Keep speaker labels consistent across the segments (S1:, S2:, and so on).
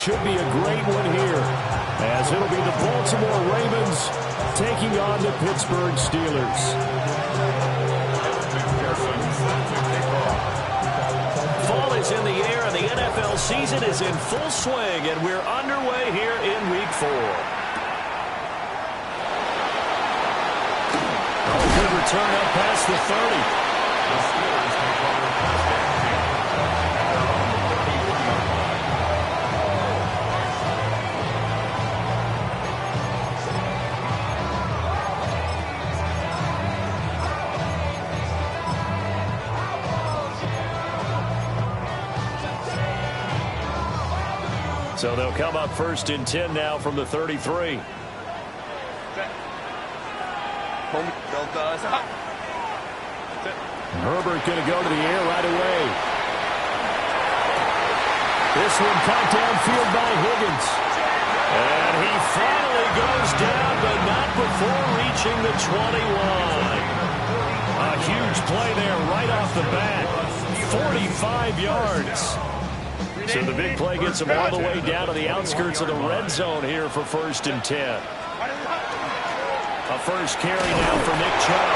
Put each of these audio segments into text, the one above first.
S1: Should be a great one here, as it'll be the Baltimore Ravens taking on the Pittsburgh Steelers. Fall is in the air, and the NFL season is in full swing, and we're underway here in Week 4. Good return up past the 30. So they'll come up 1st and 10 now from the 33. Herbert going to go to the air right away. This one caught downfield by Higgins. And he finally goes down, but not before reaching the 21. A huge play there right off the bat. 45 yards. So the big play gets him all the way down to the outskirts of the red zone here for 1st and 10. A first carry now for Nick Chubb.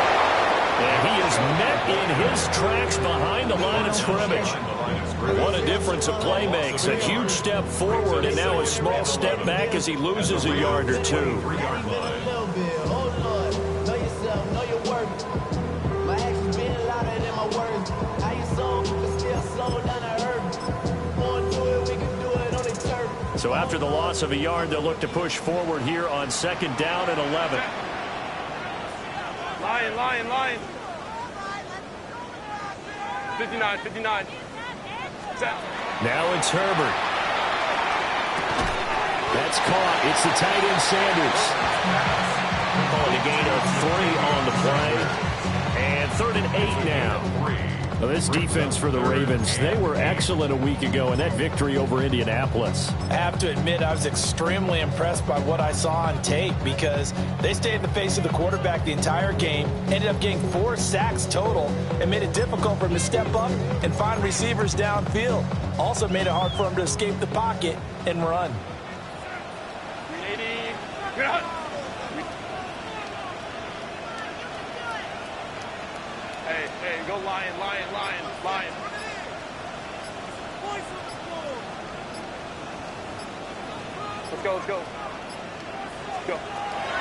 S1: And he is met in his tracks behind the line of scrimmage. What a difference a play makes. A huge step forward and now a small step back as he loses a yard or two. So after the loss of a yard, they'll look to push forward here on 2nd down and 11.
S2: Lion. 59.
S1: Now it's Herbert. That's caught. It's the tight end Sanders. Calling a gain of 3 on the play. And 3rd and 8 now. Well, this defense for the Ravens, they were excellent a week ago in that victory over Indianapolis.
S3: I have to admit, I was extremely impressed by what I saw on tape because they stayed in the face of the quarterback the entire game, ended up getting 4 sacks total, and made it difficult for him to step up and find receivers downfield. Also made it hard for him to escape the pocket and run.
S2: 380. Hey, go Lion. Let's go.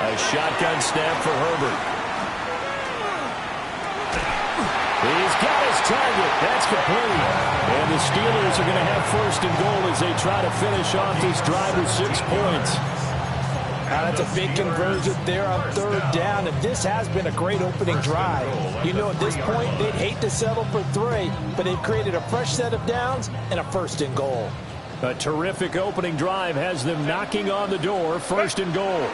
S1: A shotgun snap for Herbert. He's got his target. That's complete. And the Steelers are going to have 1st and goal as they try to finish off this drive with 6 points.
S3: That's a big conversion there on 3rd down, and this has been a great opening drive. You know, at this point, they'd hate to settle for 3, but they've created a fresh set of downs and a 1st and goal.
S1: A terrific opening drive has them knocking on the door, 1st and goal.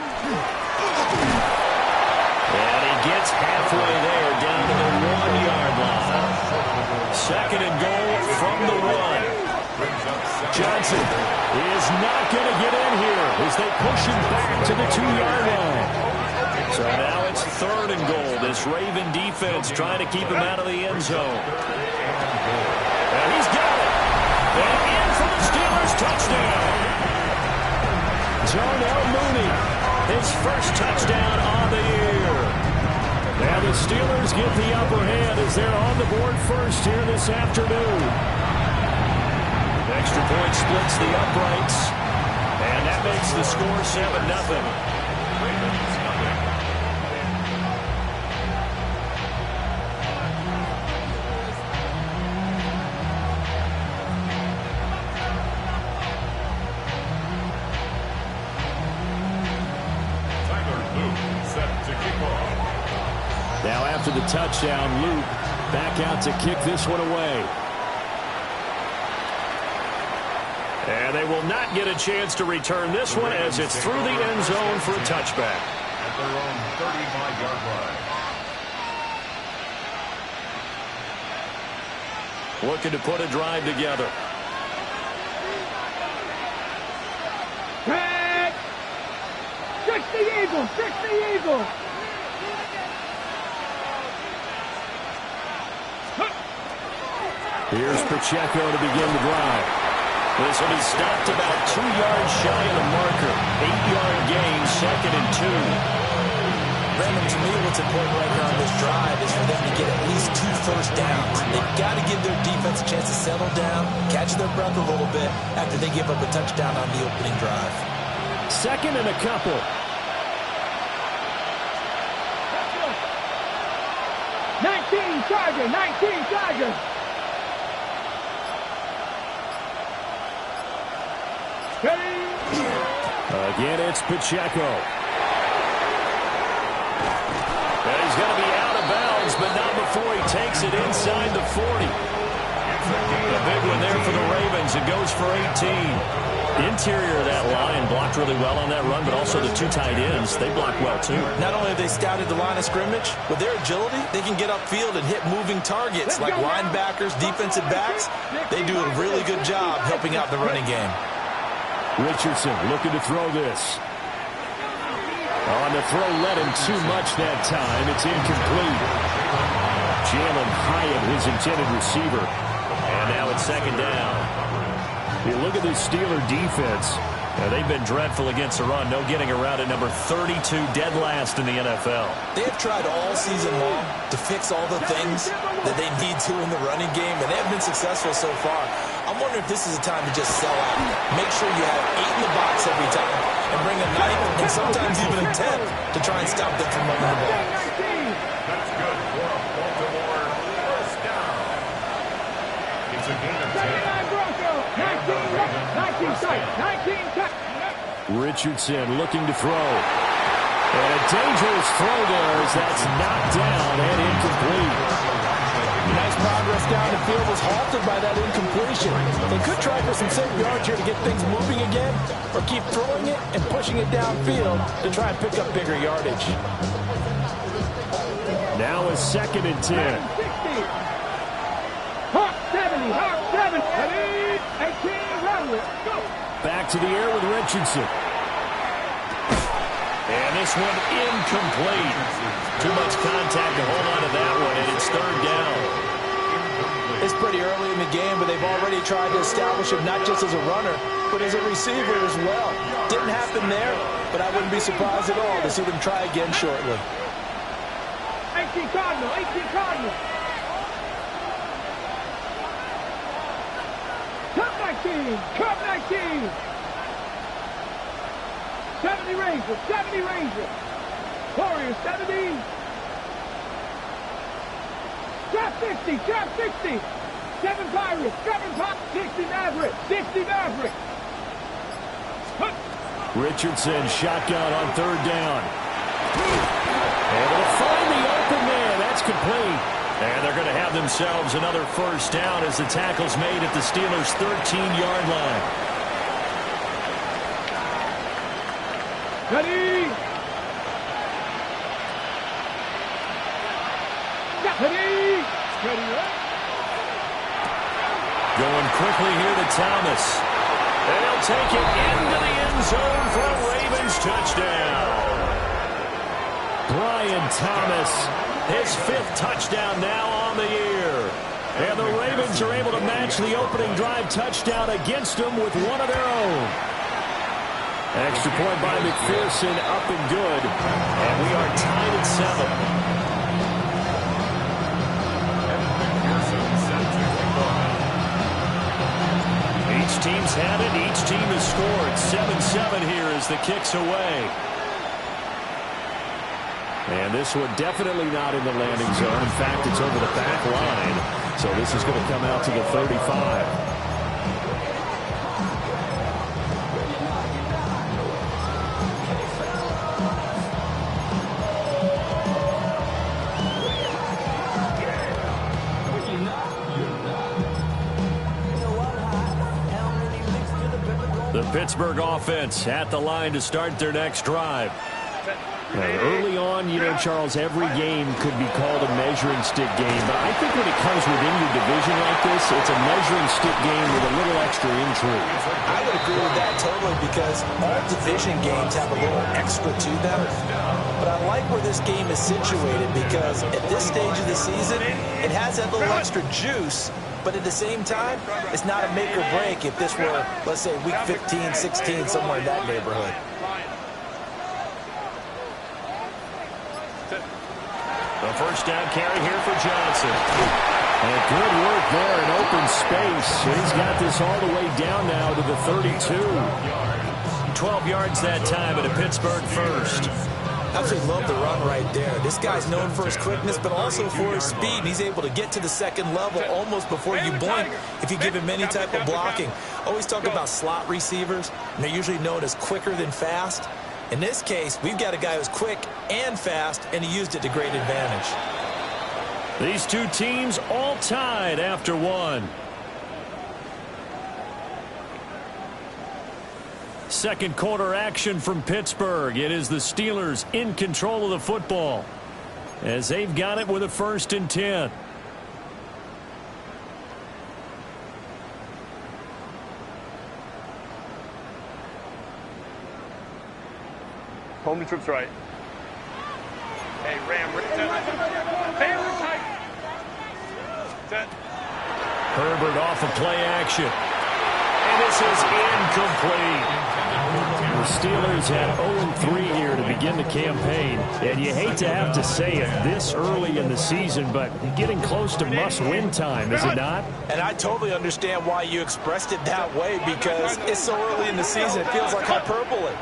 S1: And he gets halfway there, down to the 1-yard line. 2nd and goal from the 1. Johnson is not going to get in here as they push him back to the 2-yard line. So now it's 3rd and goal. This Raven defense trying to keep him out of the end zone. And he's got it. And in for the Steelers touchdown. Darnell Mooney, his 1st touchdown on the year. Now the Steelers get the upper hand as they're on the board 1st here this afternoon. Extra point splits the uprights, and that makes the score 7-0. Now after the touchdown, Luke back out to kick this one away. And they will not get a chance to return this one as it's through the end zone for a touchback.
S4: At their own 35-yard line.
S1: Looking to put a drive together.
S2: Trick the Eagle!
S1: Here's Pacheco to begin the drive. This will be stopped about 2 yards shy of the marker. 8-yard gain, 2nd and 2.
S3: Brandon, to me, what's important right now on this drive is for them to get at least 2 first downs. They've got to give their defense a chance to settle down, catch their breath a little bit after they give up a touchdown on the opening drive.
S1: 2nd and a couple.
S2: Charger, 19 Charger.
S1: Again, it's Pacheco. He's going to be out of bounds, but not before he takes it inside the 40. A big one there for the Ravens. It goes for 18. Interior of that line blocked really well on that run, but also the 2 tight ends, they blocked well too. Not only have they scouted the line of scrimmage, with their agility, they can get upfield and hit moving targets like linebackers, defensive backs. They do a really good job helping out the running game. Richardson looking to throw this. On the throw, led him too much that time. It's incomplete. Jalen Hyatt, his intended receiver. And now it's 2nd down. You look at this Steeler defense. They've been dreadful against the run. No getting around at number 32, dead last in the NFL. They have tried all season long to fix all the things that they need to in the running game, and they have been successful so far. I'm wondering if this is a time to just sell out. Make sure you have 8 in the box every time and bring a 9th and sometimes even a 10th to try and stop them from running the ball.
S4: That's good for a Baltimore first down. It's a gain of 10.
S2: 19 tight.
S1: Richardson looking to throw. And a dangerous throw there as that's knocked down and incomplete.
S3: Nice progress down the field was halted by that incompletion. They could try for some safe yards here to get things moving again, or keep throwing it and pushing it downfield to try and pick up bigger yardage.
S1: Now a 2nd and 10.
S2: Hawk 70, Hawk 70. 18, run with it. Go.
S1: Back to the air with Richardson. And this one incomplete. Too much contact to hold on to that one, and it's 3rd down.
S3: It's pretty early in the game, but they've already tried to establish him not just as a runner, but as a receiver as well. Didn't happen there, but I wouldn't be surprised at all to see them try again shortly.
S2: 18 Cardinal, 18 Cardinal. Cup 19, Cup 19. 70 Rangers, 70 Rangers. Warriors, 70. Trap 60, Trap 60. 7 Pirates, 7 Pirates. 60 Maverick, 60 Maverick.
S1: Richardson shotgun on 3rd down. And they'll find the open man. That's complete. And they're going to have themselves another first down as the tackle's made at the Steelers' 13-yard line.
S2: Ready? Ready? Ready, right?
S1: Going quickly here to Thomas. And he'll take it into the end zone for a Ravens touchdown. Brian Thomas, his 5th touchdown now on the year. And the Ravens are able to match the opening drive touchdown against them with one of their own. Extra point by McPherson, up and good. And we are tied at 7. Each team's had it. Each team has scored. 7-7 here as the kick's away. And this one definitely not in the landing zone. In fact, it's over the back line. So this is going to come out to the 35. The Pittsburgh offense at the line to start their next drive. Early on, you know, Charles, every game could be called a measuring stick game. But I think when it comes within your division like this, it's a measuring stick game with a little extra intrigue.
S3: I would agree with that totally because all division games have a little extra to them. But I like where this game is situated because at this stage of the season, it has that little extra juice But at the same time, it's not a make or break if this were, let's say, week 15, 16, somewhere in that neighborhood.
S1: The first down carry here for Johnson. And good work there in open space. He's got this all the way down now to the 32. 12 yards that time at a Pittsburgh first.
S3: Absolutely love the run right there. This guy's known for his quickness, but also for his speed. And he's able to get to the second level almost before you blink if you give him any type of blocking. Always talk about slot receivers, and they're usually known as quicker than fast. In this case, we've got a guy who's quick and fast, and he used it to great advantage.
S1: These two teams all tied after one. Second quarter action from Pittsburgh. It is the Steelers in control of the football as they've got it with a 1st and 10.
S5: Home to trips right. Hey, Ram, set.
S1: Herbert off of play action. And this is incomplete. The Steelers had 0-3 here to begin the campaign. And you hate to have to say it this early in the season, but getting close to must-win time, is it not?
S3: And I totally understand why you expressed it that way, because it's so early in the season, it feels like hyperbole.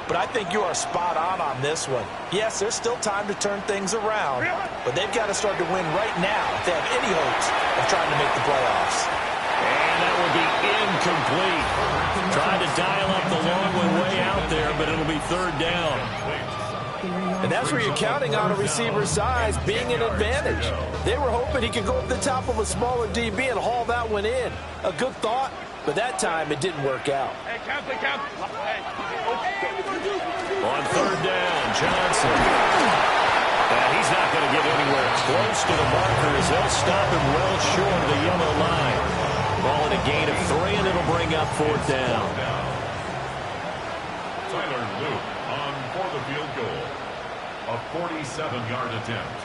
S3: But I think you are spot on this one. Yes, there's still time to turn things around, but they've got to start to win right now if they have any hopes of trying to make the playoffs.
S1: And that will be incomplete. Trying to dial up the long one way out there, but it'll be 3rd down.
S3: And that's where you're counting on a receiver's size being an advantage. They were hoping he could go up the top of a smaller DB and haul that one in. A good thought, but that time it didn't work out.
S5: Hey, count.
S1: On 3rd down, Johnson. And he's not going to get anywhere close to the marker as they'll stop him well short of the yellow line. Ball at a gain of 3, and it'll bring up 4th down.
S4: Tyler Luke on for the field goal. A 47-yard attempt.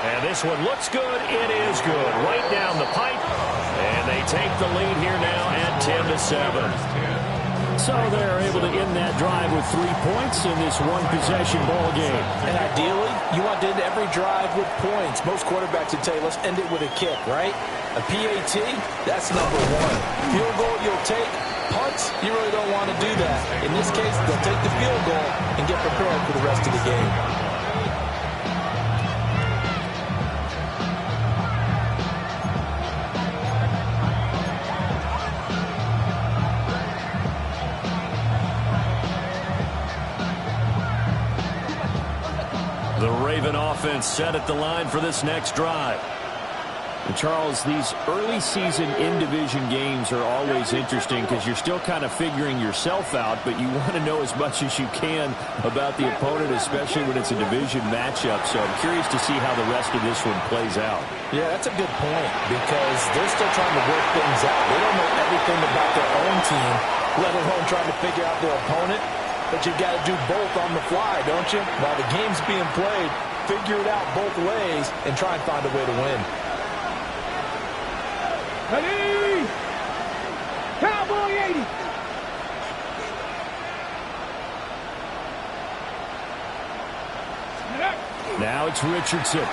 S1: And this one looks good. It is good. Right down the pipe. And they take the lead here now at 10-7. So they're able to end that drive with 3 points in this one-possession ball game.
S3: And ideally, you want to end every drive with points. Most quarterbacks would tell you, let's end it with a kick, right? A PAT, that's number 1. Field goal, you'll take. Punts, you really don't want to do that. In this case, they'll take the field goal and get prepared for the rest of the game.
S1: The Raven offense set at the line for this next drive. And Charles, these early season in-division games are always interesting because you're still kind of figuring yourself out, but you want to know as much as you can about the opponent, especially when it's a division matchup. So I'm curious to see how the rest of this one plays out.
S3: Yeah, that's a good point because they're still trying to work things out. They don't know everything about their own team, let alone trying to figure out their opponent. But you've got to do both on the fly, don't you? While the game's being played, figure it out both ways and try and find a way to win.
S2: Ready? Cowboy 80.
S1: Now it's Richardson.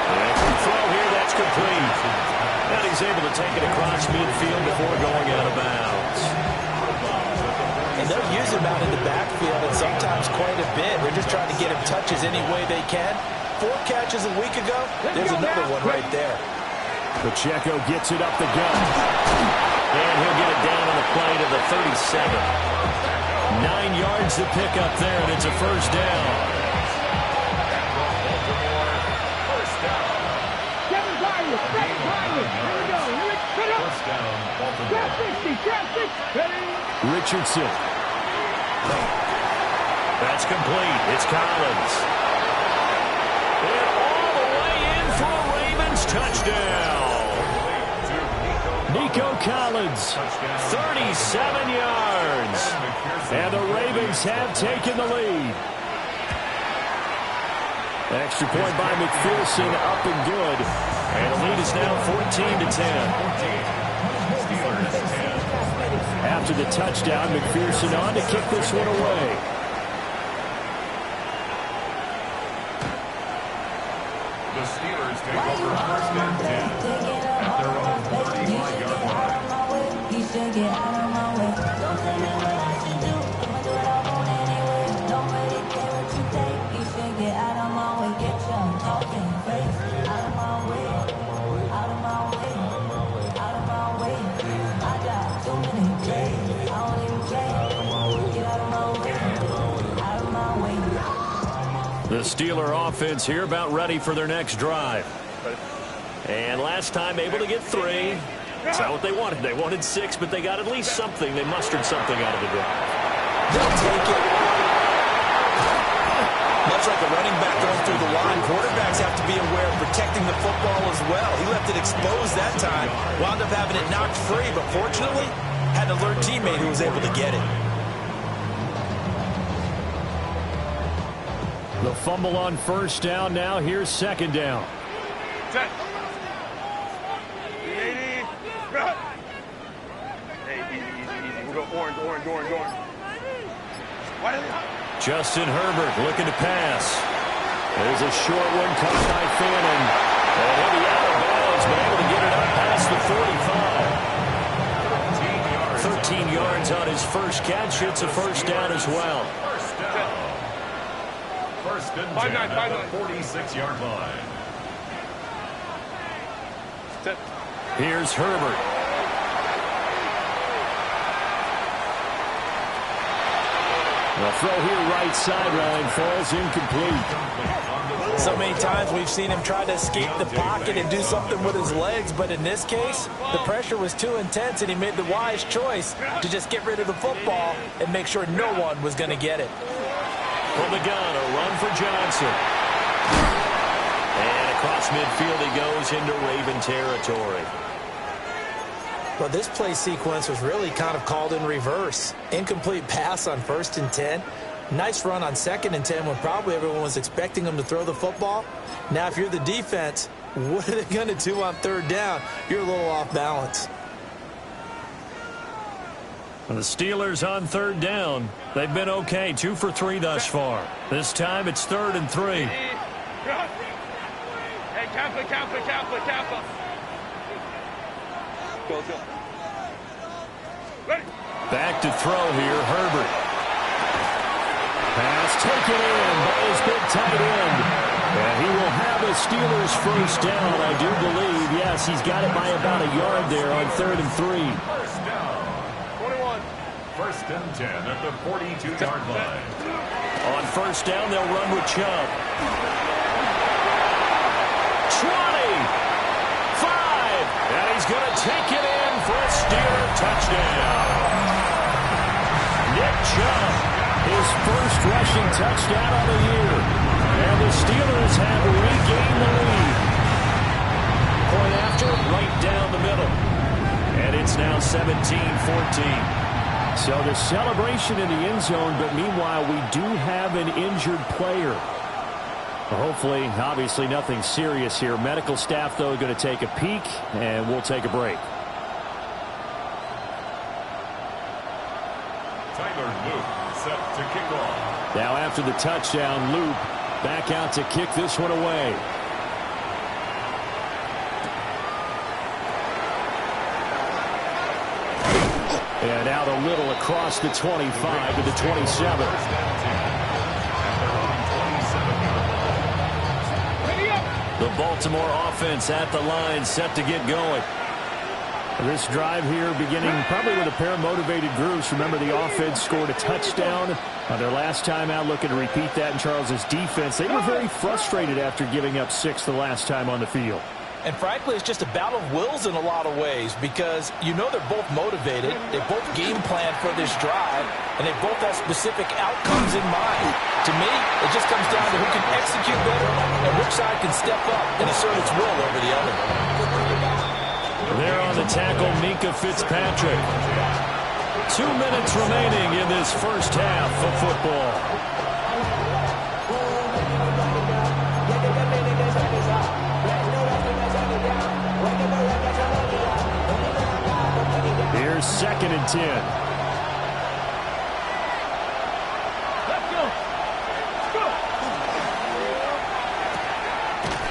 S1: And from throw here, that's complete. And he's able to take it across midfield before going out of bounds.
S3: And they'll use him out in the backfield and sometimes quite a bit. They're just trying to get him touches any way they can. 4 catches a week ago, there's another one right there.
S1: Pacheco gets it up the gut. And he'll get it down on the play to the 37. 9 yards to pick up there, and it's a 1st down.
S4: First down.
S2: Seven Pirates. Here we go. Put up.
S4: First down, Baltimore.
S2: Trap 60. Ready?
S1: Richardson. That's complete. It's Collins. And all the way in for a Ravens touchdown. Nico Collins, 37 yards. And the Ravens have taken the lead. Extra point by McPherson, up and good. And the lead is now 14-10.
S4: Steelers 10.
S1: After the touchdown, McPherson on to kick this one away.
S4: The Steelers take over first and 10 at their own 45-yard line.
S1: The Steeler offense here about ready for their next drive. And last time able to get 3. That's not what they wanted. They wanted 6, but they got at least something. They mustered something out of the drive.
S3: They'll take it. Much like a running back going through the line, quarterbacks have to be aware of protecting the football as well. He left it exposed that time, wound up having it knocked free, but fortunately, had an alert teammate who was able to get it.
S1: The fumble on first down. Now here's second down.
S5: Set. Hey, easy. We'll go orange.
S1: Justin Herbert looking to pass. There's a short one caught by Fannin. And he'll be out of bounds, but able to get it up past the 45. 13 yards on his first catch. It's a first down as well.
S4: First down. First and 10 at the 46-yard line.
S5: Set.
S1: Here's Herbert. The throw here right sideline falls incomplete.
S3: So many times we've seen him try to escape the pocket and do something with his legs, but in this case, the pressure was too intense and he made the wise choice to just get rid of the football and make sure no one was going to get it.
S1: From the gun, a run for Johnson. And across midfield he goes into Raven territory.
S3: Well, this play sequence was really kind of called in reverse. Incomplete pass on 1st and 10. Nice run on 2nd and 10 when probably everyone was expecting him to throw the football. Now, if you're the defense, what are they going to do on 3rd down? You're a little off balance.
S1: And the Steelers on 3rd down. They've been okay, 2 for 3 thus far. This time it's 3rd and 3.
S5: Hey, Kappa. Go. Ready.
S1: Back to throw here, Herbert. Pass taken in by his big tight end. And he will have a Steelers first down, I do believe. Yes, he's got it by about a yard there on 3rd and 3.
S4: First down.
S5: 21.
S4: First and 10 at the 42-yard line.
S1: On first down, they'll run with Chubb. 20. 5. And he's going to take it in for a Steeler touchdown. Nick Chubb, his first rushing touchdown of the year. And the Steelers have regained the lead. Point after, right down the middle. And it's now 17-14. So the celebration in the end zone, but meanwhile, we do have an injured player. Hopefully, obviously, nothing serious here. Medical staff, though, going to take a peek, and we'll take a break.
S4: Tyler Luke set to kick off.
S1: Now, after the touchdown, Loop back out to kick this one away. And out a little across the 25 to the 27. The Baltimore offense at the line, set to get going. This drive here beginning probably with a pair of motivated groups. Remember, the offense scored a touchdown on their last time out. Looking to repeat that in Charles's defense. They were very frustrated after giving up 6 the last time on the field.
S3: And frankly, it's just a battle of wills in a lot of ways because you know they're both motivated. They both game plan for this drive, and they both have specific outcomes in mind. To me, it just comes down to who can execute better and which side can step up and assert its will over the other.
S1: There on the tackle, Minkah Fitzpatrick. 2 minutes remaining in this first half of football. is 2nd and 10.
S2: Let's go.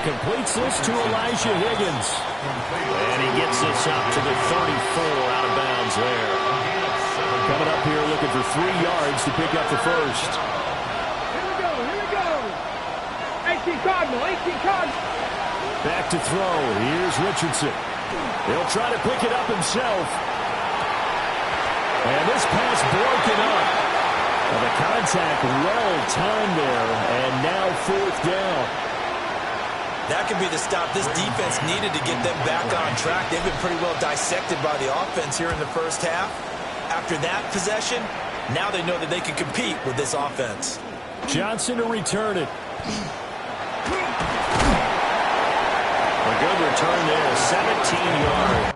S1: Completes this to Elijah Higgins. And he gets this up to the 34 out of bounds there. Coming up here looking for 3 yards to pick up the first.
S2: Here we go. 18 Cardinal.
S1: Back to throw. Here's Richardson. He'll try to pick it up himself. And this pass broken up. And the contact well timed there. And now 4th down.
S3: That could be the stop this defense needed to get them back on track. They've been pretty well dissected by the offense here in the first half. After that possession, now they know that they can compete with this offense.
S1: Johnson to return it. A good return there, 17 yards.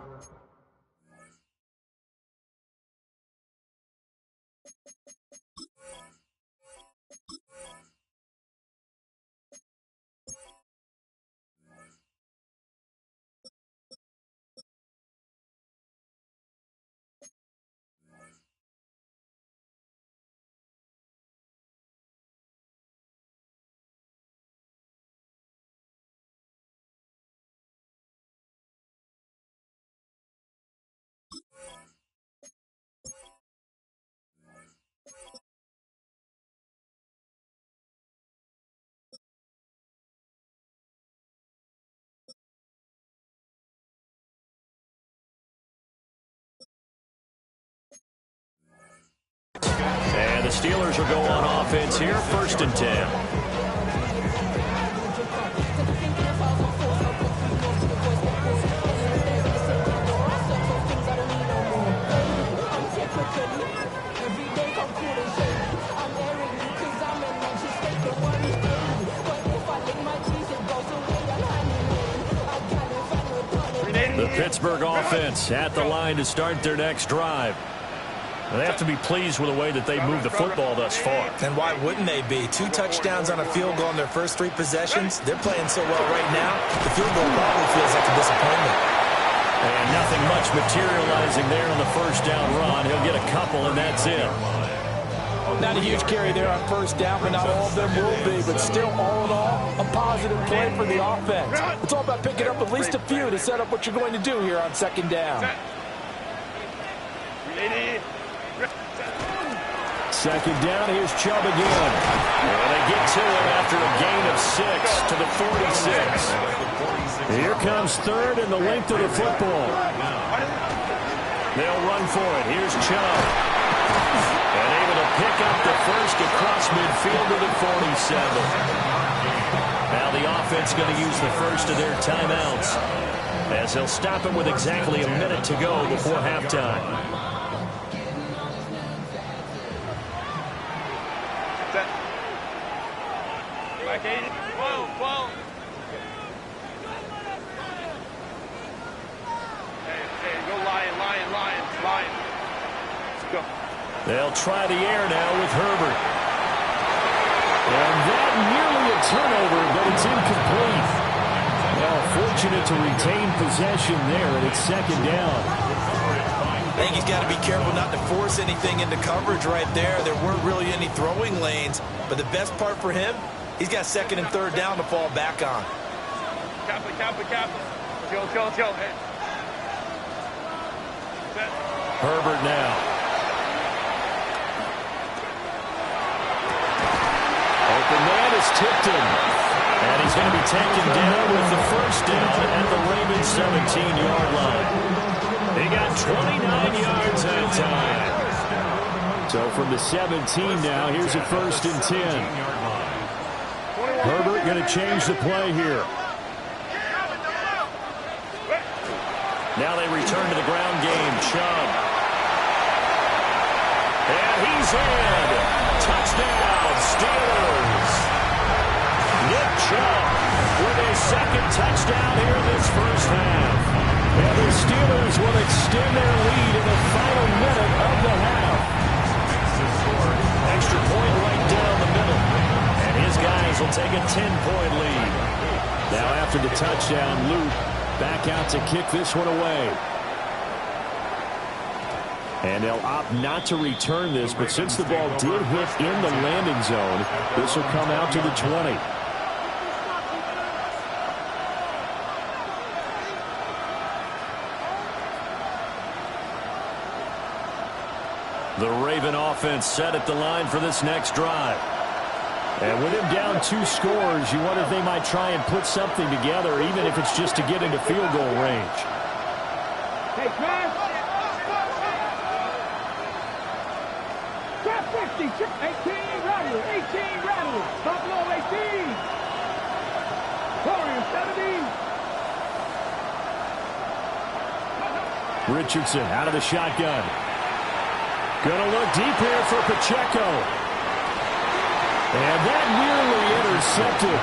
S1: And the Steelers will go on offense here, 1st and 10. The Pittsburgh offense at the line to start their next drive. They have to be pleased with the way that they moved the football thus far.
S3: And why wouldn't they be? 2 touchdowns on a field goal in their first 3 possessions. They're playing so well right now, the field goal probably feels like a disappointment.
S1: And nothing much materializing there on the first down run. He'll get a couple, and that's it.
S3: Not a huge carry there on first down, but not all of them will be. But still, all in all, a positive play for the offense. It's all about picking up at least a few to set up what you're going to do here on 2nd down.
S1: 2nd down, here's Chubb again. And they get to it after a gain of 6 to the 46. Here comes 3rd and the length of the football. They'll run for it. Here's Chubb. And able to pick up the first across midfield to the 47. Now the offense going to use the first of their timeouts as they'll stop it with exactly a minute to go before halftime. They'll try the air now with Herbert. And that nearly a turnover, but it's incomplete. Well, fortunate to retain possession there, and it's 2nd down.
S3: I think he's got to be careful not to force anything into coverage right there. There weren't really any throwing lanes, but the best part for him, he's got 2nd and 3rd down to fall back on.
S5: Let's go.
S1: Herbert now. Open man is tipped in. And he's going to be taken down with the first down at the Ravens 17-yard line. They got 29 yards at a time. So from the 17 now, here's a 1st and 10. Herbert going to change the play here. Now they return to the ground game. Chubb. And he's in. Touchdown, Steelers. Nick Chubb with his 2nd touchdown here in this first half. And the Steelers will extend their lead in the final minute of the half. Extra point right down the middle. And his guys will take a 10-point lead. Now after the touchdown, Luke back out to kick this one away. And they'll opt not to return this, but since the ball did hit in the landing zone, this will come out to the 20. The Raven offense set at the line for this next drive. And with him down 2 scores, you wonder if they might try and put something together, even if it's just to get into field goal range.
S2: Hey, man. Trap 50, 18 Rattler, 18 Rattler, Buffalo 18. Warriors 17.
S1: Richardson out of the shotgun. Gonna look deep here for Pacheco. And that nearly intercepted.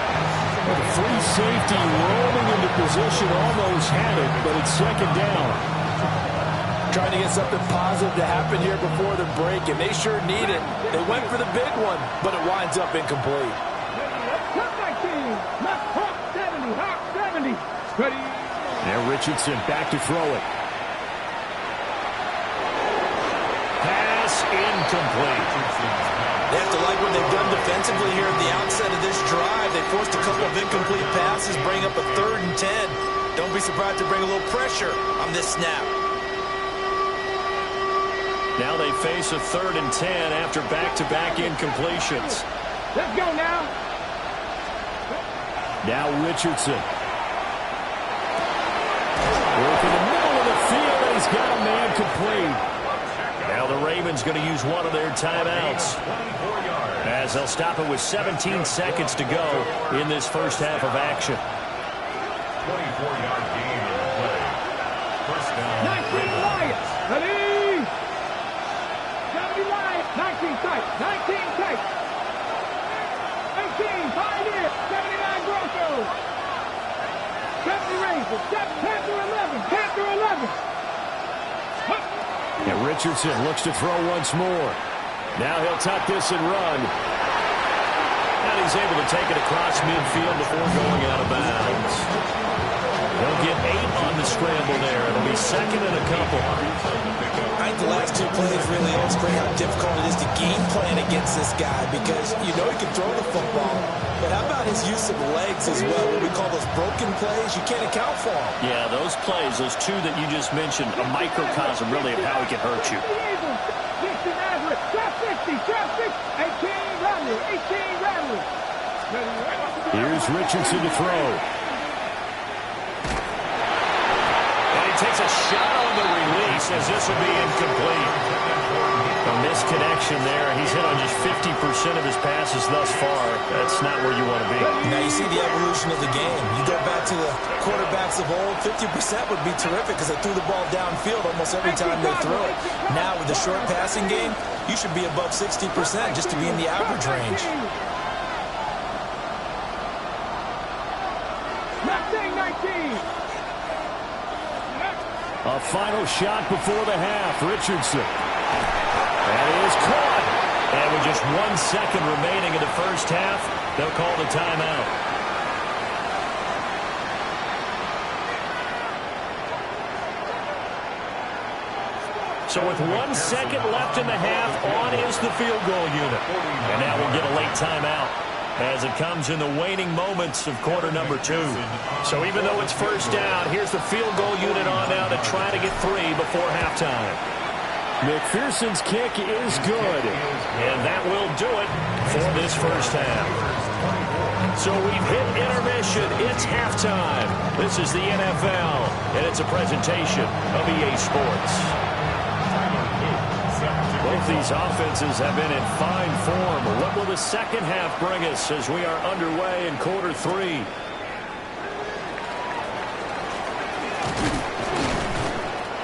S1: The free safety rolling into position, almost had it, but it's second down.
S3: Trying to get something positive to happen here before the break, and they sure need it. They went for the big one, but it winds up incomplete.
S2: Top 19, left hop 70, hop 70. Ready.
S1: Now Richardson back to throw it. Pass incomplete.
S3: They have to like what they've done defensively here at the outset of this drive. They forced a couple of incomplete passes, bring up a 3rd and 10. Don't be surprised to bring a little pressure on this snap.
S1: Now they face a 3rd and 10 after back-to-back incompletions.
S2: Let's go now.
S1: Now Richardson. Work in the middle of the field, and he's got a man complete. Now the Ravens going to use one of their timeouts, as they'll stop it with 17 seconds to go in this first half of action.
S4: 24-yard gain on the play. First down.
S2: 19 Lions. Ready. 70 Lions. 19 tight. 19 tight. 18 Pioneer. 79 Broncos. 70 Ravens. Panther 11. Panther 11.
S1: And Richardson looks to throw once more. Now he'll tuck this and run. And he's able to take it across midfield before going out of bounds. He'll get 8 on the scramble there. It'll be second and a couple.
S3: I think the last 2 plays really illustrate how difficult it is to game plan against this guy, because you know he can throw the football, but how about his use of legs as well? What we call those broken plays, you can't account for them.
S1: Yeah, those plays, those 2 that you just mentioned, a microcosm really of how he can hurt you.
S2: 60 Maverick, trap 60, 18 Rattler, 18 Rattler.
S1: Here's Richardson to throw. And he takes a shot on the release, as this will be incomplete. A misconnection there. He's hit on just 50% of his passes thus far. That's not where you want to be.
S3: Now you see the evolution of the game. You go back to the quarterbacks of old, 50% would be terrific because they threw the ball downfield almost every time they threw it. Now with the short passing game, you should be above 60% just to be in the average range.
S1: A final shot before the half. Richardson. That is caught. And with just 1 second remaining in the first half, they'll call the timeout. So with 1 second left in the half, on is the field goal unit. And now we'll get a late timeout as it comes in the waning moments of quarter number 2. So even though it's first down, here's the field goal unit on now to try to get 3 before halftime. McPherson's kick is good, and that will do it for this first half. So we've hit intermission. It's halftime. This is the NFL, and it's a presentation of EA Sports. Both these offenses have been in fine form. What will the second half bring us as we are underway in quarter 3?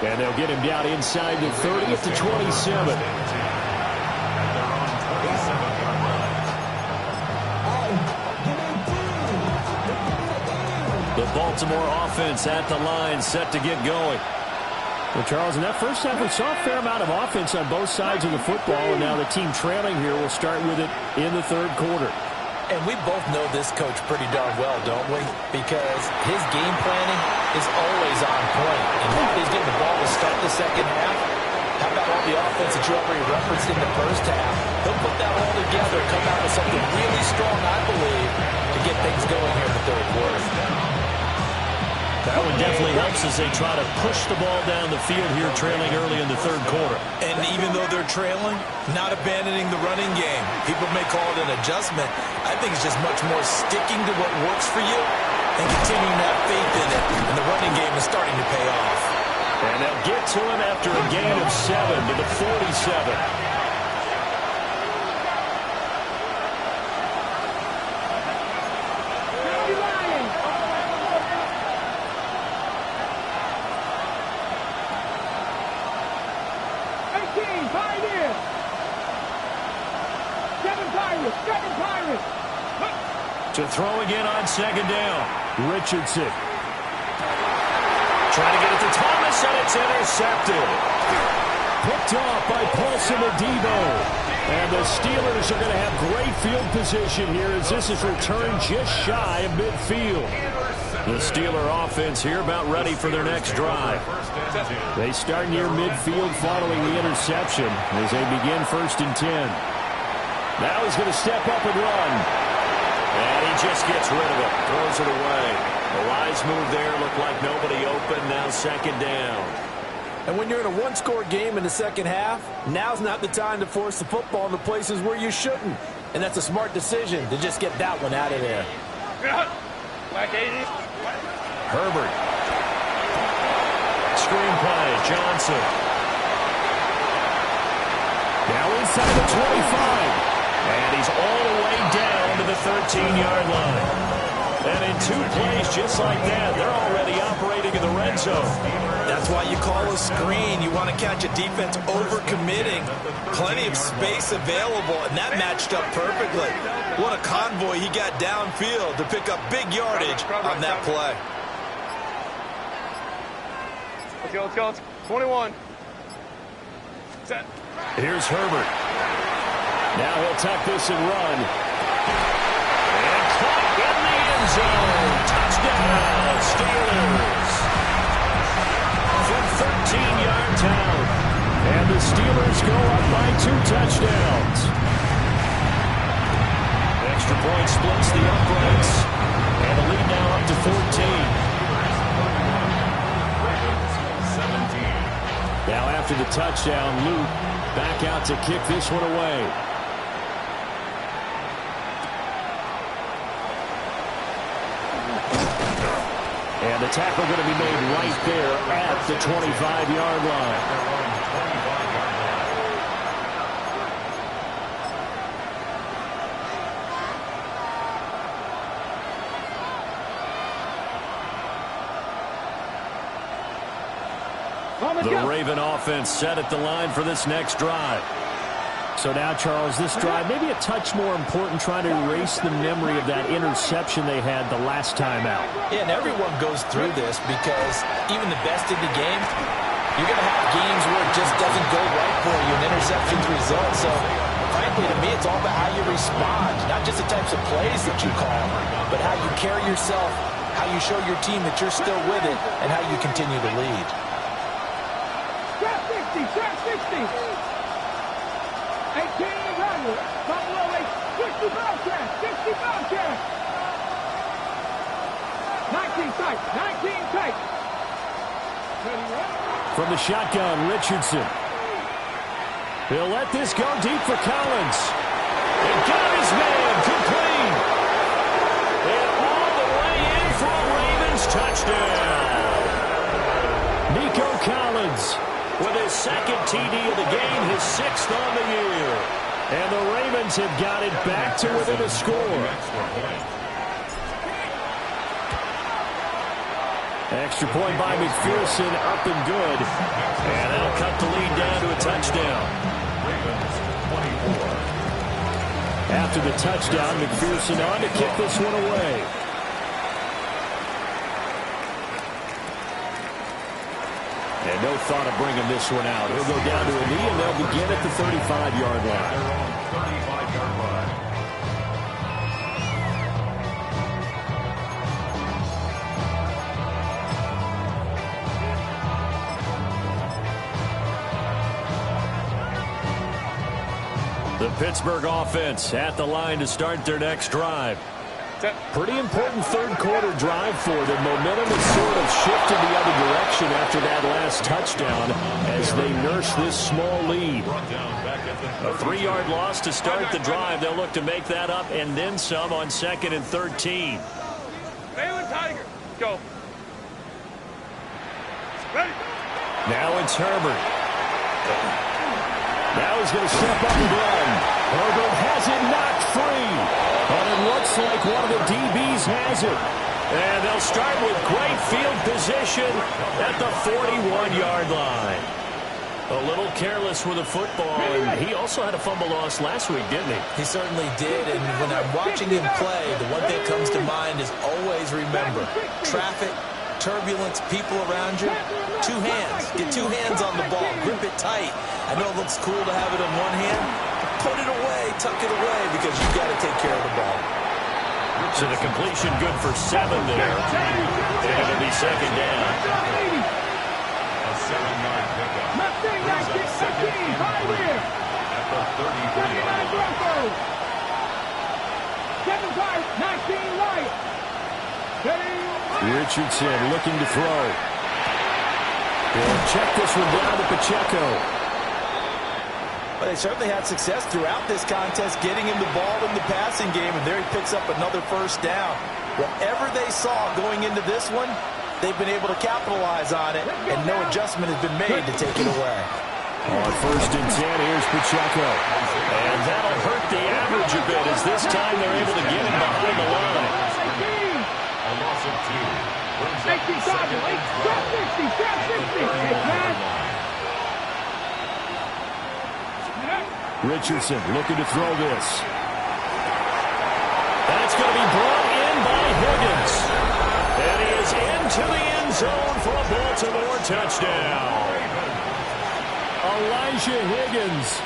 S1: And they'll get him down inside the 30 to 27. The Baltimore offense at the line, set to get going. Well, Charles, in that first half, we saw a fair amount of offense on both sides of the football, and now the team trailing here will start with it in the third quarter.
S3: And we both know this coach pretty darn well, don't we? Because his game planning is always on point. And now he's getting the ball to start the second half. How about all the that you already referenced in the first half. He'll put that all together, come out with something really strong, I believe, to get things going here in the third quarter.
S1: That one definitely helps as they try to push the ball down the field here, trailing early in the third quarter.
S3: And even though they're trailing, not abandoning the running game. People may call it an adjustment. I think it's just much more sticking to what works for you and continuing to have faith in it. And the running game is starting to pay off.
S1: And they'll get to him after a gain of 7 to the 47. To throw again on second down. Richardson. Trying to get it to Thomas, and it's intercepted. Picked off by Paulson Adebo. And the Steelers are going to have great field position here as this is returned just shy of midfield. The Steeler offense here about ready for their next drive. They start near midfield following the interception as they begin 1st and 10. Now he's going to step up and run. And he just gets rid of it, throws it away. A wise move there, looked like nobody open, now 2nd down.
S3: And when you're in a one-score game in the second half, now's not the time to force the football in the places where you shouldn't. And that's a smart decision to just get that one out of there.
S1: Herbert. Screenplay, Johnson. Now inside the 25. And he's all the way down to the 13-yard line. And in 2 plays just like that, they're already operating in the red zone.
S3: That's why you call a screen. You want to catch a defense over-committing. Plenty of space available, and that matched up perfectly. What a convoy he got downfield to pick up big yardage on that play.
S5: Let's go, let's go. 21. Set.
S1: Here's Herbert. Now he'll tuck this and run. And caught in the end zone. Touchdown, Steelers. From 13-yard town. And the Steelers go up by 2 touchdowns. Extra point splits the uprights. And the lead now up to 14. Now after the touchdown, Luke back out to kick this one away. And the tackle going to be made right there at the 25-yard line. The Raven offense set at the line for this next drive. So now, Charles, this drive maybe a touch more important, trying to erase the memory of that interception they had the last time out.
S3: Yeah, and everyone goes through this because even the best in the game, you're going to have games where it just doesn't go right for you, and interceptions result. So, frankly, to me, it's all about how you respond, not just the types of plays that you call, but how you carry yourself, how you show your team that you're still with it, and how you continue to lead.
S2: Trap 60, trap 60. 18 runner, Buffalo 60 Bobcat, 60 Bobcat. 19 tight, 19 tight.
S1: From the shotgun, Richardson. He'll let this go deep for Collins. And got his man complete. And all the way in for a Ravens touchdown. Nico Collins with his 2nd TD of the game, his 6th on the year. And the Ravens have got it back to within a score. Extra point by McPherson, up and good. And that'll cut the lead down to a touchdown. After the touchdown, McPherson on to kick this one away. And no thought of bringing this one out. He'll go down to a knee, and they'll begin at the 35-yard line. The Pittsburgh offense at the line to start their next drive. Pretty important third quarter drive for them. Momentum has sort of shifted the other direction after that last touchdown as they nurse this small lead. A 3-yard loss to start the drive. They'll look to make that up and then some on 2nd and 13.
S5: Baylor Tiger. Go. Ready.
S1: Now it's Herbert. Now he's going to step up and run. Herbert has it knocked free. But it looks like one of the DBs has it. And they'll start with great field position at the 41-yard line. A little careless with the football, and he also had a fumble loss last week, didn't he?
S3: He certainly did, and when I'm watching him play, the one thing that comes to mind is always remember, traffic, turbulence, people around you, 2 hands. Get 2 hands on the ball. Grip it tight. I know it looks cool to have it on one hand. Put it away, tuck it away, because you've got to take care of the ball.
S1: So the completion good for 7 there. And it'll be 2nd down.
S4: A 7-yard pickup. At the 33-yard line.
S2: 19 right.
S1: Richardson looking to throw. They'll check this one down to Pacheco.
S3: Well, they certainly had success throughout this contest getting him the ball in the passing game, and there he picks up another first down. Whatever they saw going into this one, they've been able to capitalize on it, and no adjustment has been made to take it away.
S1: On 1st and 10, here's Pacheco. And that'll hurt the average a bit as this time they're able to get him behind the line.
S4: A loss of 2. Brings up 2nd and 12.
S1: Richardson looking to throw this. That's going to be brought in by Higgins. And he is into the end zone for a Baltimore touchdown. Elijah Higgins,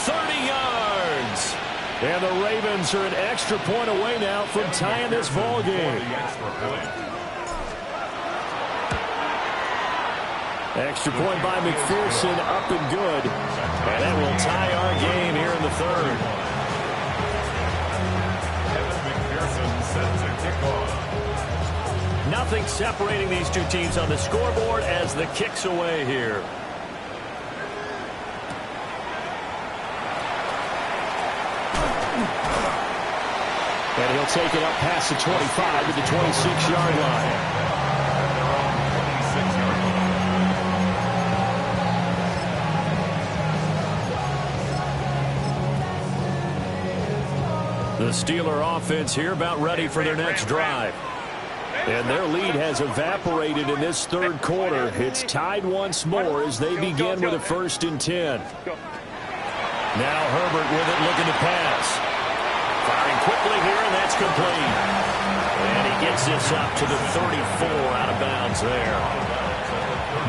S1: 30 yards. And the Ravens are an extra point away now from tying this ball game. Extra point by McPherson, up and good. And that will tie our game here in the 3rd.
S4: McPherson sends a kickoff.
S1: Nothing separating these two teams on the scoreboard as the kick's away here. And he'll take it up past the 25 to the 26-yard line. The Steeler offense here about ready for their next drive. And their lead has evaporated in this 3rd quarter. It's tied once more as they begin with a 1st and 10. Now Herbert with it looking to pass. Firing quickly here, and that's complete. And he gets this up to the 34 out of bounds there.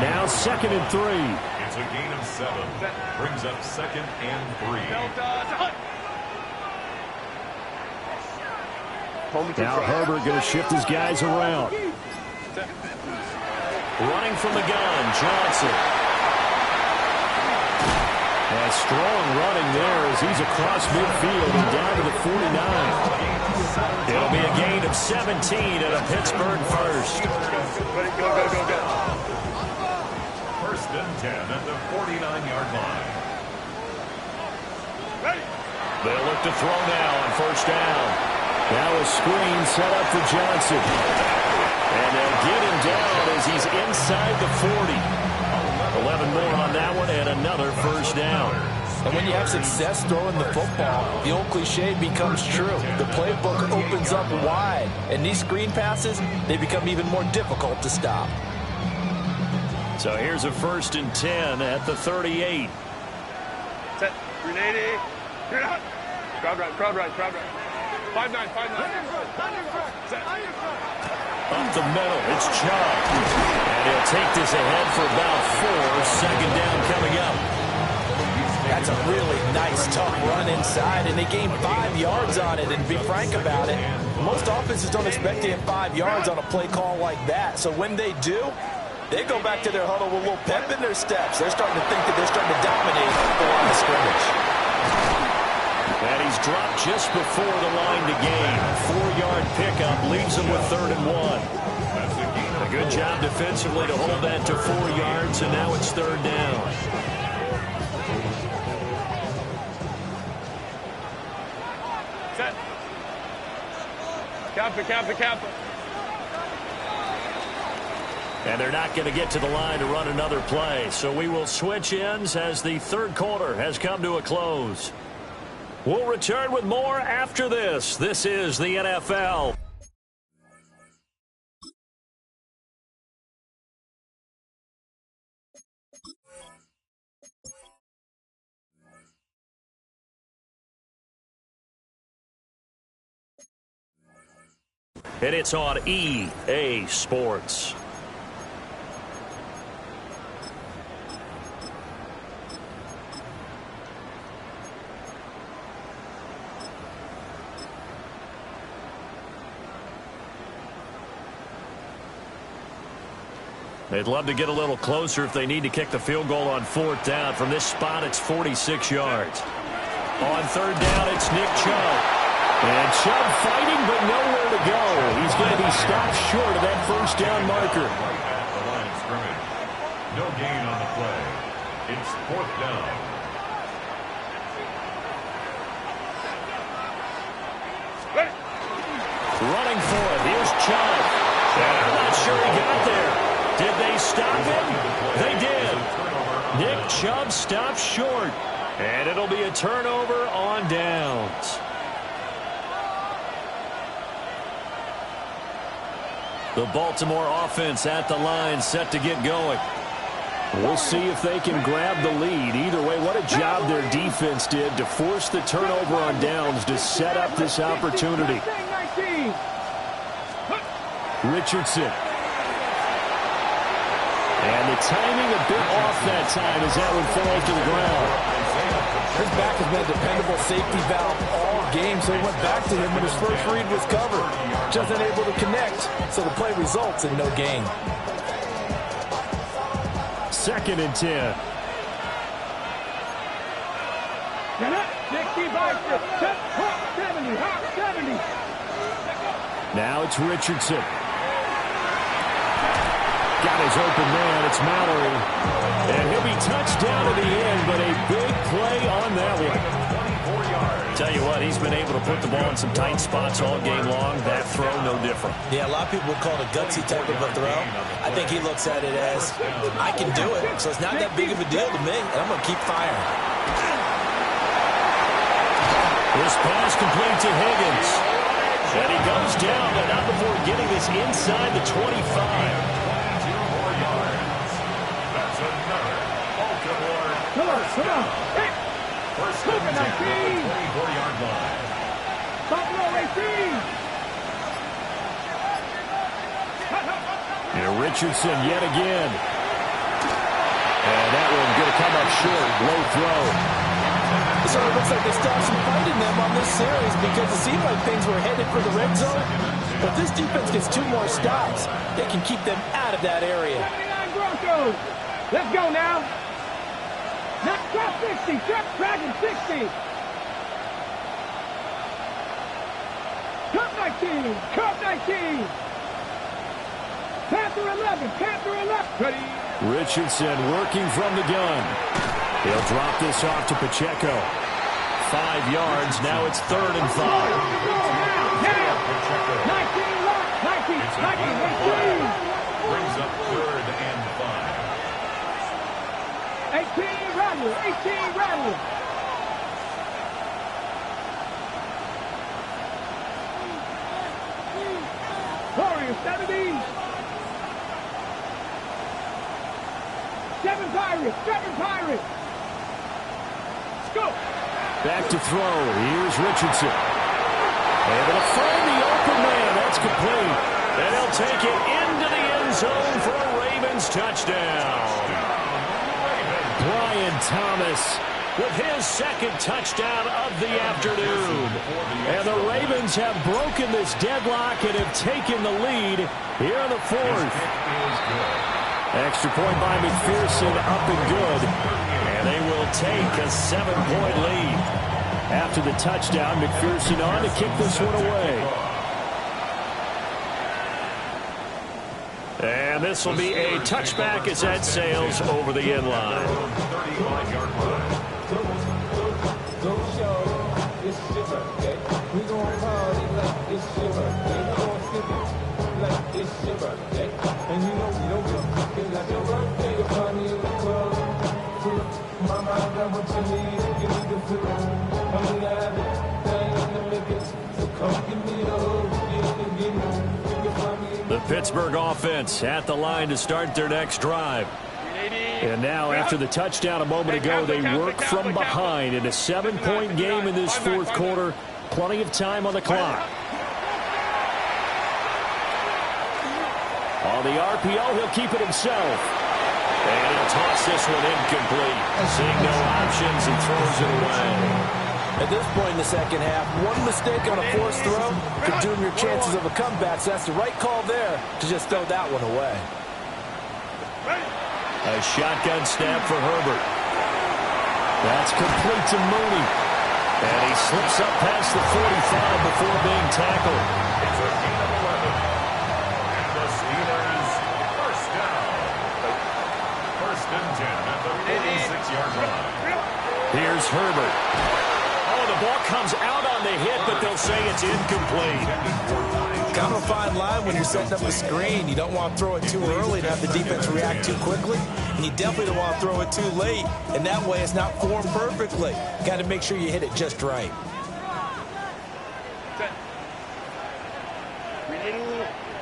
S1: Now 2nd and 3.
S4: It's a gain of 7. Brings up 2nd and 3.
S1: Now Herbert going to shift his guys around. Running from the gun, Johnson. And strong running there as he's across midfield and down to the 49. It'll be a gain of 17 at a Pittsburgh 1st.
S5: Ready, go, go, go, go.
S4: 1st and 10 at the 49-yard line.
S5: Ready.
S1: They'll look to throw now on 1st down. Now a screen set up for Johnson. And they'll get him down as he's inside the 40. 11 more on that one and another 1st down.
S3: And when you have success throwing the football, the old cliche becomes true. The playbook opens up wide. And these screen passes, they become even more difficult to stop.
S1: So here's a 1st and 10 at the 38.
S5: Set. 380. You're out. Crowd right, crowd right, crowd right. 5-9, 5-9. Set.
S1: Up the middle, it's Chubb. And he'll take this ahead for about 4. 2nd down coming up.
S3: That's a really nice, tough run inside, and they gained 5 yards on it. And to be frank about it, most offenses don't expect to get 5 yards on a play call like that. So when they do, they go back to their huddle with a little pep in their steps. They're starting to think that they're starting to dominate the line of scrimmage.
S1: dropped just before the line to gain. 4-yard pickup leaves them with 3rd and 1. A good job defensively to hold that to 4 yards, and now it's 3rd down.
S5: Set. Kappa.
S1: And they're not going to get to the line to run another play. So we will switch ends as the 3rd quarter has come to a close. We'll return with more after this. This is the NFL. And it's on EA Sports. They'd love to get a little closer if they need to kick the field goal on 4th down. From this spot, it's 46 yards. On 3rd down, it's Nick Chubb. And Chubb fighting, but nowhere to go. He's going to be stopped short of that 1st down marker.
S4: At the line of scrimmage. No gain on the play. It's 4th down.
S1: Running for it. Here's Chubb. And I'm not sure he got there. Did they stop him? They did. Nick Chubb stopped short. And it'll be a turnover on downs. The Baltimore offense at the line, set to get going. We'll see if they can grab the lead. Either way, what a job their defense did to force the turnover on downs to set up this opportunity. Richardson. And the timing a bit off that time as that one falls to the ground.
S3: His back has been a dependable safety valve all game, so he went back to him when his first read was covered. Just unable to connect, so the play results in no gain.
S1: 2nd and 10.
S2: 70.
S1: Now it's Richardson. Got his open man. It's Mallory. And he'll be touched down to the end, but a big play on that one. Tell you what, he's been able to put the ball in some tight spots all game long. That throw, no different.
S3: Yeah, a lot of people would call it a gutsy type of a throw. I think he looks at it as, I can do it, so it's not that big of a deal to me, and I'm going to keep firing.
S1: This pass complete to Higgins. And he goes down, but not before getting this inside the 25.
S2: Come on. Hey.
S4: First and 10 at the 24-yard line.
S2: Buffalo 18.
S1: And Richardson yet again. And that one going to come up short. Low throw.
S3: So it looks like they stopped some fight in them on this series because it seemed like things were headed for the red zone. But this defense gets 2 more stops. They can keep them out of that area.
S2: 79 Broncos. Let's go now. Now, trap 60. Trap Dragon 60. Cup 19. Cup 19. Panther 11. Panther 11. Ready.
S1: Richardson working from the gun. He'll drop this off to Pacheco. 5 yards. Now it's 3rd and 5.
S2: Now. 19.
S4: Brings up 3rd and 5.
S2: 18 Rattler. 18 Rattler. Warriors 70. 7 Pirates. 7 Pirates. Let's go.
S1: Back to throw. Here's Richardson. Able to find the open man. That's complete. And he'll take it into the end zone for a Ravens touchdown. Brian Thomas with his 2nd touchdown of the afternoon. And the Ravens have broken this deadlock and have taken the lead here in the 4th. Extra point by McPherson, up and good. And they will take a 7-point lead. After the touchdown, McPherson on to kick this one away. And this will be a touchback as that sails over the end line.
S4: 35-yard line.
S1: The Pittsburgh offense at the line to start their next drive. And now, after the touchdown a moment ago, they work from behind in a 7-point game in this fourth quarter. Plenty of time on the clock. On the RPO, he'll keep it himself. And he'll toss this one incomplete. Seeing no options and throws it away.
S3: At this point in the second half, one mistake on a forced throw could doom your chances of a comeback, so that's the right call there to just throw that one away.
S1: A shotgun snap for Herbert. That's complete to Mooney. And he slips up past the 45 before being tackled.
S4: It's a gain of 11. And the Steelers first down. First and 10 at the 46-yard line.
S1: Here's Herbert. Oh, the ball comes out on the hit, but they'll say it's incomplete.
S3: Kind of a fine line when you're setting up a screen. You don't want to throw it too early and have the defense react too quickly. And you definitely don't want to throw it too late. And that way it's not formed perfectly. Got to make sure you hit it just right.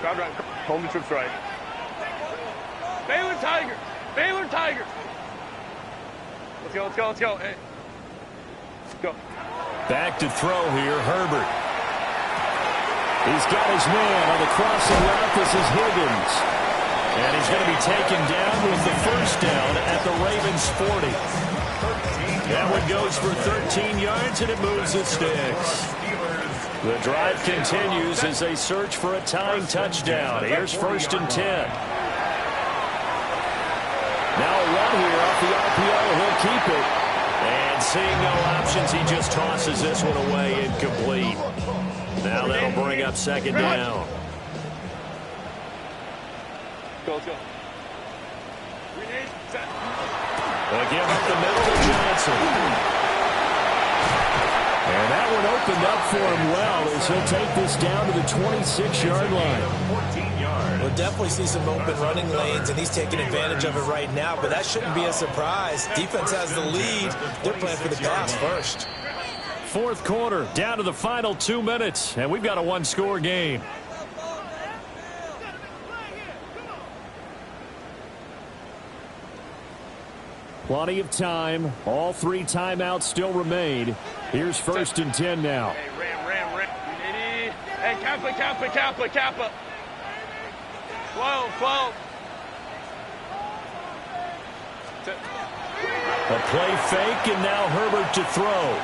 S5: Grab right. Hold the trips right. Baylor Tiger. Baylor Tiger. Let's go, let's go, let's go. Hey. Let's go.
S1: Back to throw here, Herbert. He's got his man on the crossing route. This is Higgins. And he's going to be taken down with the first down at the Ravens 40. That one goes for 13 yards, and it moves the sticks. The drive continues as they search for a tying touchdown. Here's first and 10. Now a run here off the RPO. He'll keep it. And seeing no options, he just tosses this one away incomplete. Now that'll bring up second down.
S5: Go, let's go.
S1: Again up the middle to Johnson. And that one opened up for him well as he'll take this down to the 26-yard line.
S4: 14 yards.
S3: We'll definitely see some open running lanes, and he's taking advantage of it right now, but that shouldn't be a surprise. Defense has the lead. They're playing for the pass first.
S1: Fourth quarter, down to the final 2 minutes, and we've got a one-score game. Plenty of time. All 3 timeouts still remain. Here's first and 10 now.
S5: Hey, ram. Hey, Kappa. 12.
S1: A play fake, and now Herbert to throw.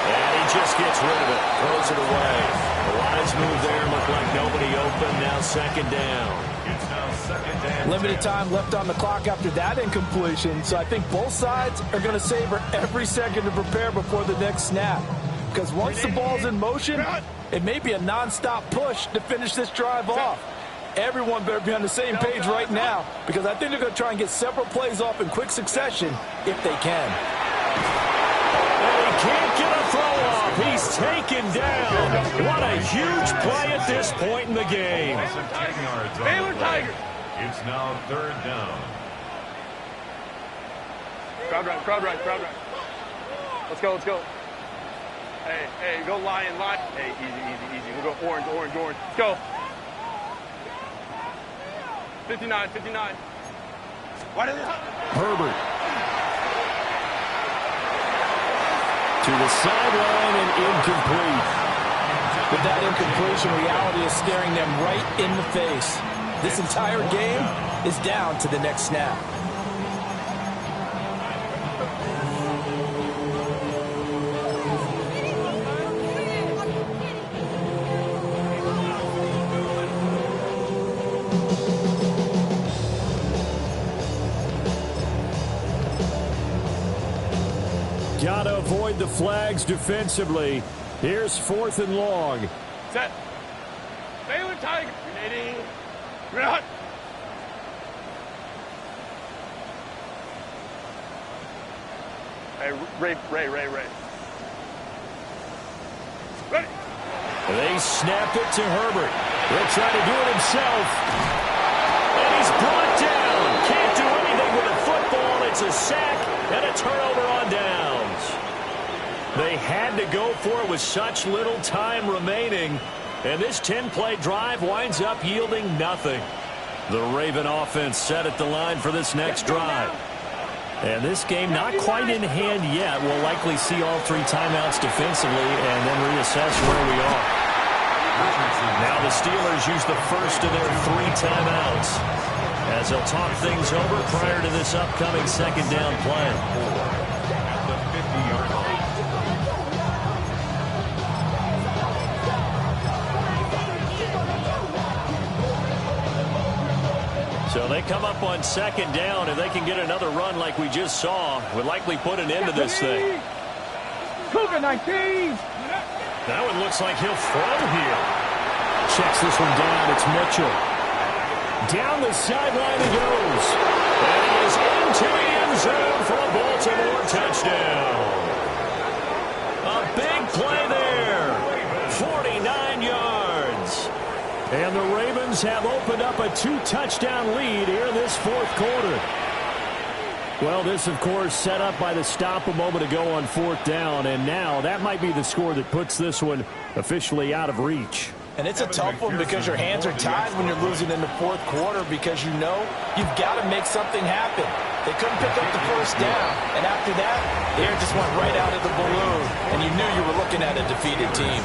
S1: And he just gets rid of it. Throws it away. The lines move there. Look like nobody open. Now second down.
S4: It's now second down.
S3: Limited time left on the clock after that incompletion, so I think both sides are going to savor every second to prepare before the next snap. Because once the ball's in motion, it may be a non-stop push to finish this drive off. Everyone better be on the same page right now, because I think they're going to try and get several plays off in quick succession if they can.
S1: And he can't get a throw off. He's taken down. What a huge play at this point in the game.
S5: Baylor Tiger.
S4: It's now third down.
S5: Crowd right. Let's go. Hey, go lion. Hey, easy. We'll go orange. Let's go. 59.
S1: Herbert. To the sideline and incomplete.
S3: But that incompletion reality is staring them right in the face. This entire game is down to the next snap.
S1: got to avoid the flags defensively. Here's 4th and long.
S5: Set. Baylor Tiger. Run. Hey, Ray. Ready.
S1: They snapped it to Herbert. He'll try to do it himself. And he's brought down. Can't do anything with a football. It's a sack and a turnover on downs. They had to go for it with such little time remaining. And this 10-play drive winds up yielding nothing. The Raven offense set at the line for this next drive. And this game not quite in hand yet. We'll likely see all 3 timeouts defensively and then reassess where we are. Now the Steelers use the first of their 3 timeouts as they'll talk things over prior to this upcoming second down play.
S4: At the 50-yard line.
S1: So they come up on second down. If they can get another run like we just saw, would likely put an end to this thing.
S2: Cougar 19.
S1: That one looks like he'll throw here. Checks this one down. It's Mitchell. Down the sideline he goes. And he is into the end zone for a Baltimore touchdown. A big play there. 49 yards. And the Ravens have opened up a 2-touchdown lead here in this 4th quarter. Well, this, of course, set up by the stop a moment ago on 4th down. And now that might be the score that puts this one officially out of reach.
S3: And it's a tough one because your hands are tied when you're losing in the 4th quarter because you know you've got to make something happen. They couldn't pick up the first down. And after that, the air just went right out of the balloon. And you knew you were looking at a defeated team.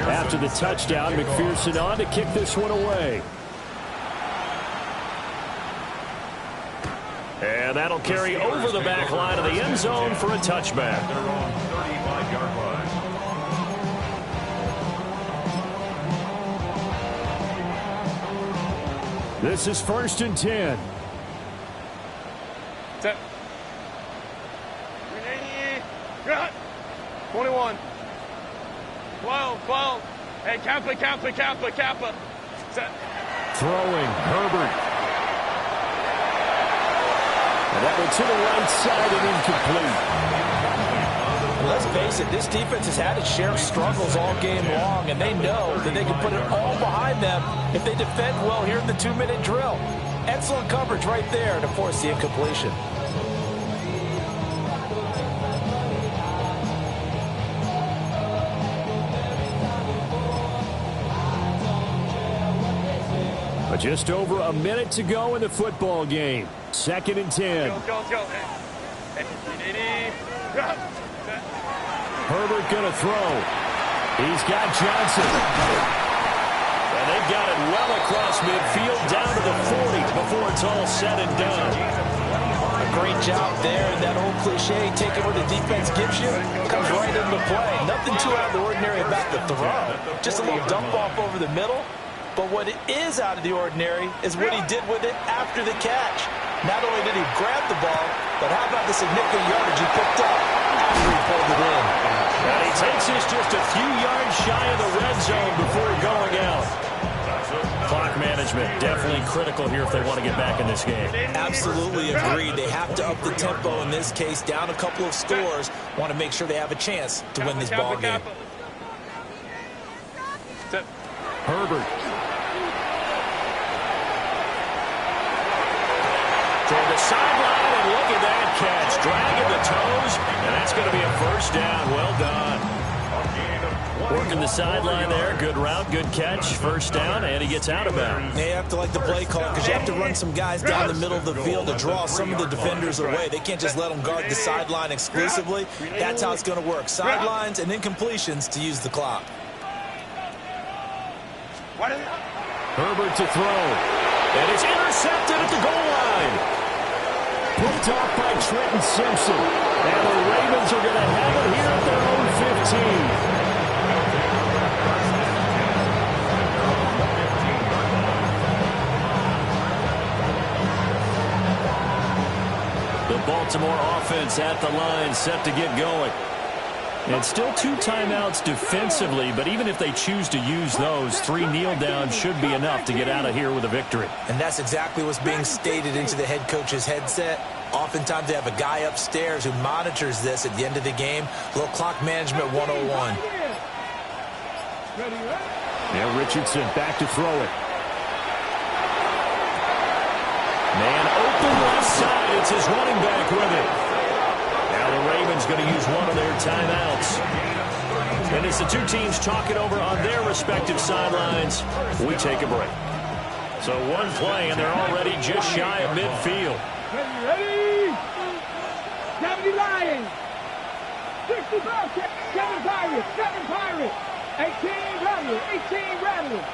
S1: After the touchdown, McPherson on to kick this one away. And that'll carry over the back line of the end zone for a touchback.
S4: Their own 35-yard line.
S1: This is 1st and 10.
S5: Set. 21. 12. Hey, Kappa. Set.
S1: Throwing, Herbert. And that one to the right side and incomplete.
S3: Let's face it, this defense has had its share of struggles all game long, and they know that they can put it all behind them if they defend well here in the 2-minute drill. Excellent coverage right there to force the incompletion.
S1: But just over a minute to go in the football game. 2nd and 10.
S5: Let's go. Hey.
S1: Herbert going to throw. He's got Johnson. And they've got it well across midfield down to the 40 before it's all said and done.
S3: A great job there. That old cliche, taking what the defense gives you, comes right into play. Nothing too out of the ordinary about the throw. Just a little dump off over the middle. But what is out of the ordinary is what he did with it after the catch. Not only did he grab the ball, but how about the significant yardage he picked up after he pulled it in.
S1: And he takes this just a few yards shy of the red zone before going out. Clock management definitely critical here if they want to get back in this game.
S3: Absolutely agreed. They have to up the tempo in this case, down a couple of scores. Want to make sure they have a chance to win this ball game.
S1: Herbert. Toward the sideline, and look at that catch. Dragging the toes, and that's going to be a first down. Well done. Working the sideline there. Good route, good catch. First down, and he gets out of bounds.
S3: They have to like the play call because you have to run some guys down the middle of the field to draw some of the defenders away. They can't just let them guard the sideline exclusively. That's how it's going to work. Sidelines and incompletions to use the clock.
S1: Herbert to throw. And it's intercepted at the goal line. Picked off by Trenton Simpson. And the Ravens are going to have it here at their own 15. The the Baltimore offense at the line, set to get going. And still 2 timeouts defensively, but even if they choose to use those, 3 kneel downs should be enough to get out of here with a victory.
S3: And that's exactly what's being stated into the head coach's headset. Oftentimes they have a guy upstairs who monitors this at the end of the game. A little clock management 101.
S1: Now Richardson back to throw it. Man open left side. It's his running back with it. Now the Ravens going to use one of their timeouts. And as the 2 teams talk it over on their respective sidelines, we take a break. So 1 play, and they're already just shy of midfield.
S2: Ready? 70 Lions. 60 Bobcats. 7 Pirates. 7 Pirates. 18 Rattlers. 18 Rattlers.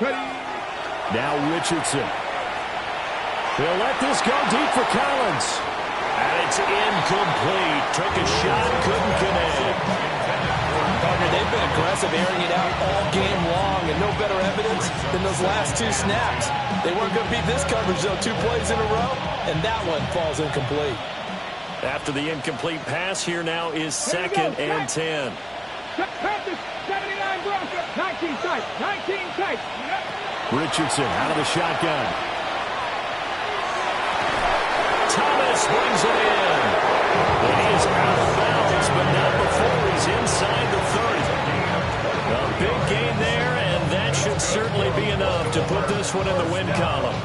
S2: Ready?
S1: Now Richardson. He'll let this go deep for Collins. And it's incomplete. Took a shot, couldn't connect.
S3: Partner, they've been aggressive, airing it out all game long, and no better evidence than those last 2 snaps. They weren't going to beat this coverage, though, 2 plays in a row, and that one falls incomplete.
S1: After the incomplete pass, here now is 2nd and 10.
S2: Panthers, 79 Broncos. 19 tight. 19 tight.
S1: Richardson out of the shotgun. Thomas brings it in. It is out of bounds, but not before he's inside the 30. A big gain there, and that should certainly be enough to put this one in the win column.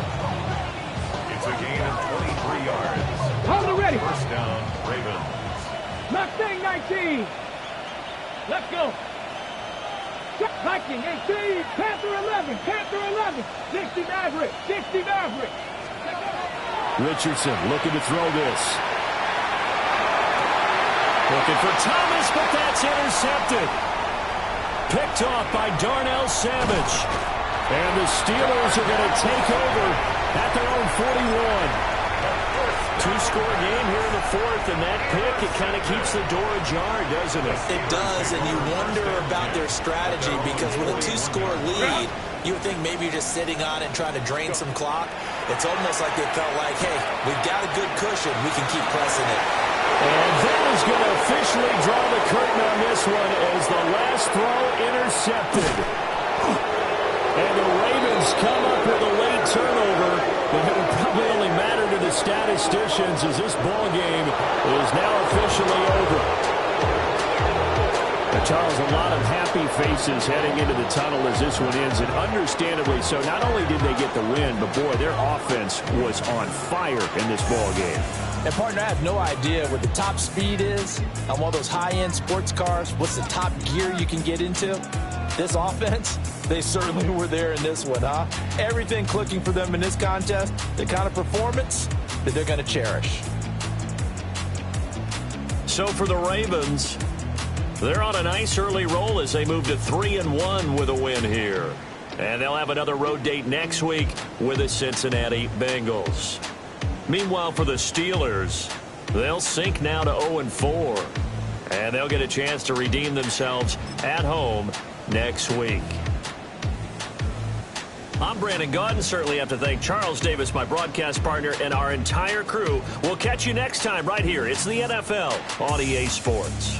S4: It's a gain of 23 yards.
S2: Hold it ready.
S4: First down, Ravens.
S2: Mustang 19. Let's go. Viking 18. Panther 11. Panther 11. 60 Maverick. 60 Maverick.
S1: Richardson looking to throw this. Looking for Thomas, but that's intercepted. Picked off by Darnell Savage. And the Steelers are going to take over at their own 41. 2-score game here in the 4th, and that pick, it kind of keeps the door ajar, doesn't it?
S3: It does, and you wonder about their strategy, because with a 2-score lead, you would think maybe you're just sitting on it and trying to drain some clock. It's almost like they felt like, hey, we've got a good cushion. We can keep pressing it.
S1: And that is going to officially draw the curtain on this one as the last throw intercepted. And the Ravens come up with a late turnover, but it will probably only matter to the statisticians as this ball game is now officially over. Now, Charles, a lot of happy faces heading into the tunnel as this one ends, and understandably so. Not only did they get the win, but boy, their offense was on fire in this ball game.
S3: And partner, I have no idea what the top speed is on one of those high-end sports cars. What's the top gear you can get into? This offense, they certainly were there in this one, huh? Everything clicking for them in this contest, the kind of performance that they're going to cherish.
S1: So for the Ravens, they're on a nice early roll as they move to 3-1 with a win here. And they'll have another road date next week with the Cincinnati Bengals. Meanwhile, for the Steelers, they'll sink now to 0-4. And they'll get a chance to redeem themselves at home next week. I'm Brandon Gaudin. Certainly have to thank Charles Davis, my broadcast partner, and our entire crew. We'll catch you next time right here. It's the NFL on EA Sports.